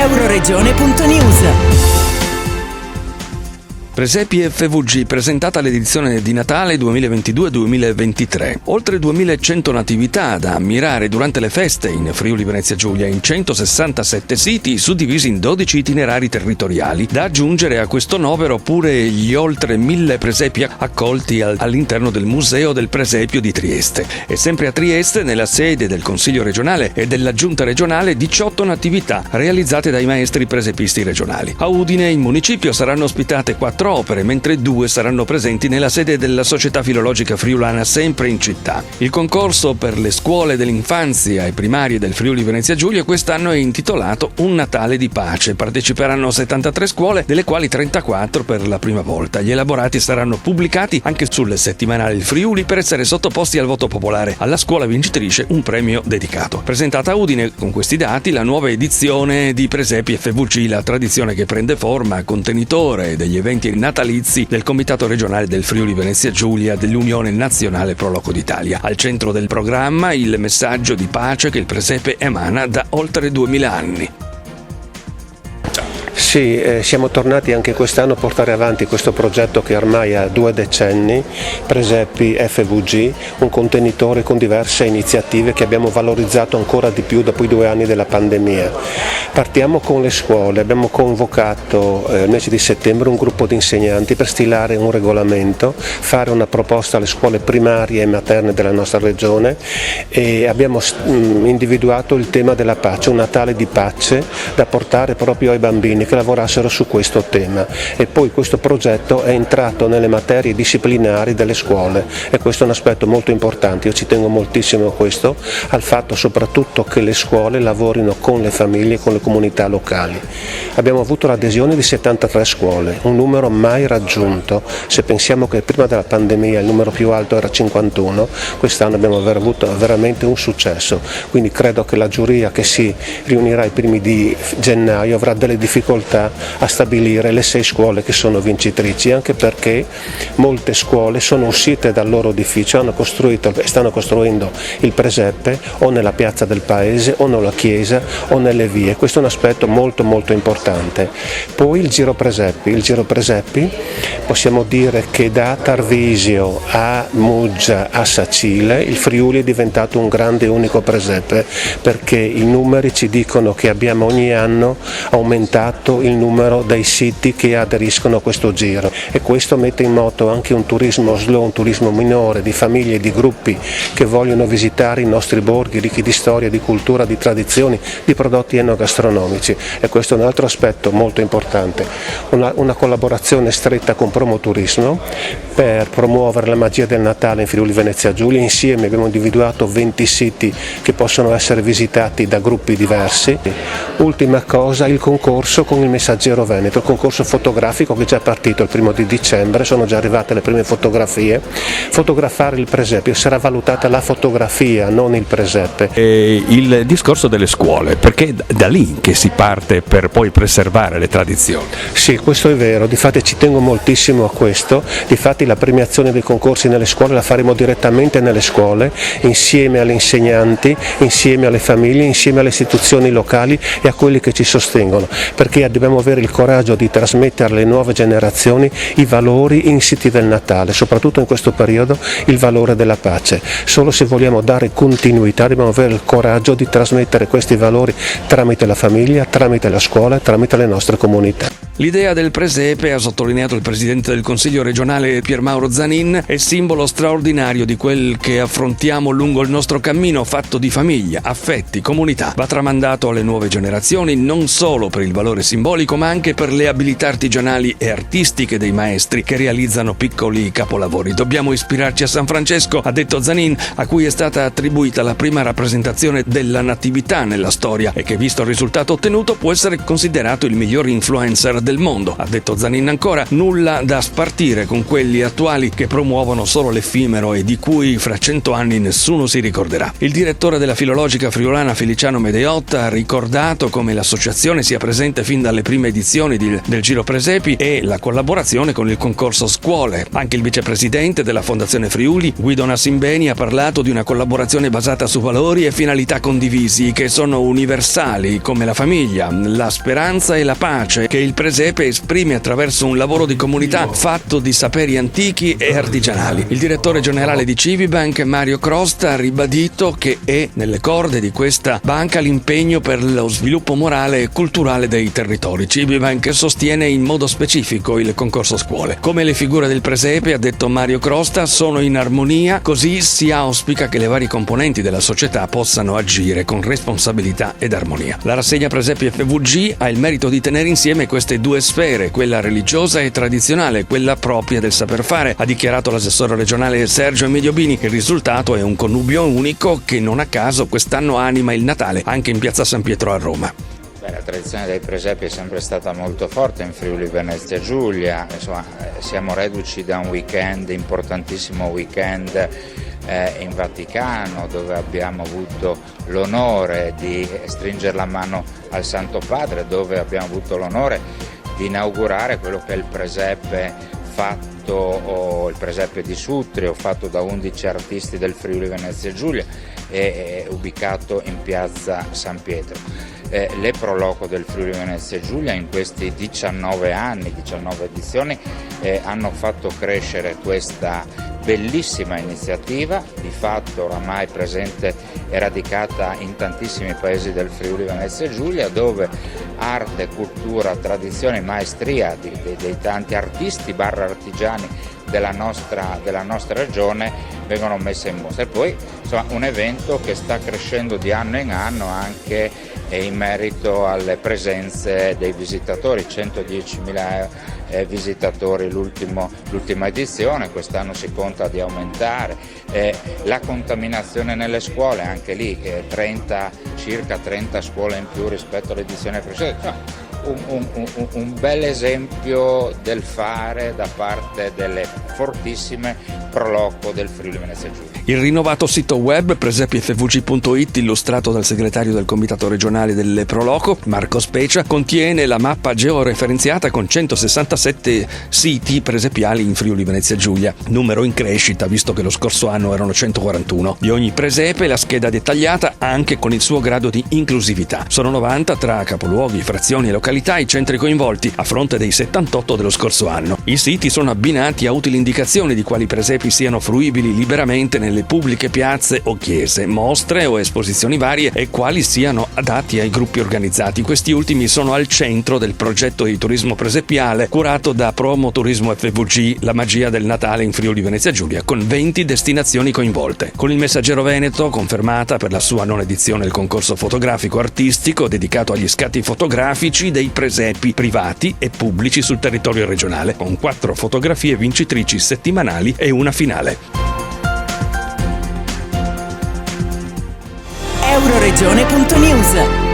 Euroregione.news. Presepi FVG, presentata l'edizione di Natale 2022-2023. Oltre 2100 natività da ammirare durante le feste in Friuli Venezia Giulia in 167 siti suddivisi in 12 itinerari territoriali. Da aggiungere a questo novero pure gli oltre 1000 presepi accolti all'interno del Museo del Presepio di Trieste. E sempre a Trieste, nella sede del Consiglio regionale e della Giunta regionale, 18 natività realizzate dai maestri presepisti regionali. A Udine, in municipio, saranno ospitate 4 opere, mentre 2 saranno presenti nella sede della Società Filologica Friulana, sempre in città. Il concorso per le scuole dell'infanzia e primarie del Friuli Venezia Giulia quest'anno è intitolato Un Natale di Pace. Parteciperanno 73 scuole, delle quali 34 per la prima volta. Gli elaborati saranno pubblicati anche sul settimanale Il Friuli per essere sottoposti al voto popolare. Alla scuola vincitrice un premio dedicato. Presentata a Udine con questi dati la nuova edizione di Presepi FVG, la tradizione che prende forma contenitore degli eventi natalizi del Comitato regionale del Friuli Venezia Giulia dell'Unione Nazionale Pro Loco d'Italia. Al centro del programma il messaggio di pace che il presepe emana da oltre 2000 anni. Sì, siamo tornati anche quest'anno a portare avanti questo progetto che ormai ha 2 decenni, Presepi FVG, un contenitore con diverse iniziative che abbiamo valorizzato ancora di più dopo i 2 anni della pandemia. Partiamo con le scuole, abbiamo convocato nel mese di settembre un gruppo di insegnanti per stilare un regolamento, fare una proposta alle scuole primarie e materne della nostra regione e abbiamo individuato il tema della pace, un Natale di pace da portare proprio ai bambini che lavorassero su questo tema, e poi questo progetto è entrato nelle materie disciplinari delle scuole e questo è un aspetto molto importante. Io ci tengo moltissimo a questo, al fatto soprattutto che le scuole lavorino con le famiglie e con le comunità locali. Abbiamo avuto l'adesione di 73 scuole, un numero mai raggiunto. Se pensiamo che prima della pandemia il numero più alto era 51, quest'anno abbiamo avuto veramente un successo, quindi credo che la giuria che si riunirà ai primi di gennaio avrà delle difficoltà a stabilire le 6 scuole che sono vincitrici, anche perché molte scuole sono uscite dal loro edificio, hanno costruito e stanno costruendo il presepe o nella piazza del paese o nella chiesa o nelle vie. Questo è un aspetto molto molto importante. Poi il giro presepi possiamo dire che da Tarvisio a Muggia a Sacile il Friuli è diventato un grande unico presepe, perché i numeri ci dicono che abbiamo ogni anno aumentato il numero dei siti che aderiscono a questo giro, e questo mette in moto anche un turismo slow, un turismo minore di famiglie e di gruppi che vogliono visitare i nostri borghi ricchi di storia, di cultura, di tradizioni, di prodotti enogastronomici, e questo è un altro aspetto molto importante. Una collaborazione stretta con Promoturismo per promuovere la magia del Natale in Friuli Venezia Giulia. Insieme abbiamo individuato 20 siti che possono essere visitati da gruppi diversi. Ultima cosa, il concorso con il Messaggero Veneto, il concorso fotografico che è già partito il 1° di dicembre, sono già arrivate le prime fotografie. Fotografare il presepe, sarà valutata la fotografia, non il presepe. E il discorso delle scuole, perché da lì che si parte per poi preservare le tradizioni. Sì, questo è vero, difatti ci tengo moltissimo a questo, difatti la premiazione dei concorsi nelle scuole la faremo direttamente nelle scuole, insieme agli insegnanti, insieme alle famiglie, insieme alle istituzioni locali e a quelli che ci sostengono, perché dobbiamo avere il coraggio di trasmettere alle nuove generazioni i valori insiti del Natale, soprattutto in questo periodo il valore della pace. Solo se vogliamo dare continuità dobbiamo avere il coraggio di trasmettere questi valori tramite la famiglia, tramite la scuola e tramite le nostre comunità. L'idea del presepe, ha sottolineato il presidente del Consiglio regionale Pier Mauro Zanin, è simbolo straordinario di quel che affrontiamo lungo il nostro cammino fatto di famiglia, affetti, comunità. Va tramandato alle nuove generazioni non solo per il valore simbolico ma anche per le abilità artigianali e artistiche dei maestri che realizzano piccoli capolavori. Dobbiamo ispirarci a San Francesco, ha detto Zanin, a cui è stata attribuita la prima rappresentazione della natività nella storia e che, visto il risultato ottenuto, può essere considerato il miglior influencer del mondo. Ha detto Zanin ancora, nulla da spartire con quelli attuali che promuovono solo l'effimero e di cui fra 100 anni nessuno si ricorderà. Il direttore della Filologica Friulana Feliciano Medeotta ha ricordato come l'associazione sia presente fin sin dalle prime edizioni del Giro Presepi è la collaborazione con il concorso scuole. Anche il vicepresidente della Fondazione Friuli, Guido Nassimbeni, ha parlato di una collaborazione basata su valori e finalità condivisi che sono universali, come la famiglia, la speranza e la pace, che il Presepe esprime attraverso un lavoro di comunità fatto di saperi antichi e artigianali. Il direttore generale di Civibank, Mario Crosta, ha ribadito che è nelle corde di questa banca l'impegno per lo sviluppo morale e culturale dei territori. Civibank sostiene in modo specifico il concorso scuole. Come le figure del Presepe, ha detto Mario Crosta, sono in armonia, così si auspica che le varie componenti della società possano agire con responsabilità ed armonia. La rassegna Presepi FVG ha il merito di tenere insieme queste due sfere, quella religiosa e tradizionale, quella propria del saper fare, ha dichiarato l'assessore regionale Sergio Emediobini. Il risultato è un connubio unico che non a caso quest'anno anima il Natale anche in piazza San Pietro a Roma. La tradizione dei presepi è sempre stata molto forte in Friuli Venezia Giulia, insomma, siamo reduci da un weekend, importantissimo weekend in Vaticano, dove abbiamo avuto l'onore di stringere la mano al Santo Padre, dove abbiamo avuto l'onore di inaugurare quello che è il presepe il presepe di Sutrio, fatto da 11 artisti del Friuli Venezia Giulia, è ubicato in piazza San Pietro. Le Pro Loco del Friuli Venezia Giulia in questi 19 anni, 19 edizioni, hanno fatto crescere questa bellissima iniziativa, di fatto oramai presente e radicata in tantissimi paesi del Friuli Venezia Giulia, dove arte, cultura, tradizione, maestria dei tanti artisti barra artigiani della nostra regione vengono messe in mostra. E poi insomma, un evento che sta crescendo di anno in anno anche in merito alle presenze dei visitatori, 110.000 visitatori l'ultima edizione, quest'anno si conta di aumentare. La contaminazione nelle scuole, anche lì circa 30 scuole in più rispetto all'edizione precedente. Un bel esempio del fare da parte delle fortissime Pro Loco del Friuli Venezia Giulia. Il rinnovato sito web presepifvg.it, illustrato dal segretario del comitato regionale delle Pro Loco, Marco Specia, contiene la mappa georeferenziata con 167 siti presepiali in Friuli Venezia Giulia, numero in crescita visto che lo scorso anno erano 141. Di ogni presepe la scheda dettagliata anche con il suo grado di inclusività. Sono 90 tra capoluoghi, frazioni e località i centri coinvolti, a fronte dei 78 dello scorso anno. I siti sono abbinati a utili indicazioni di quali presepi siano fruibili liberamente nelle pubbliche piazze o chiese, mostre o esposizioni varie e quali siano adatti ai gruppi organizzati. Questi ultimi sono al centro del progetto di turismo presepiale curato da Promo Turismo FVG, la magia del Natale in Friuli Venezia Giulia, con 20 destinazioni coinvolte. Con il Messaggero Veneto confermata per la sua nona edizione il concorso fotografico artistico dedicato agli scatti fotografici dei presepi privati e pubblici sul territorio regionale, con 4 fotografie vincitrici settimanali e una finale. Euroregione.news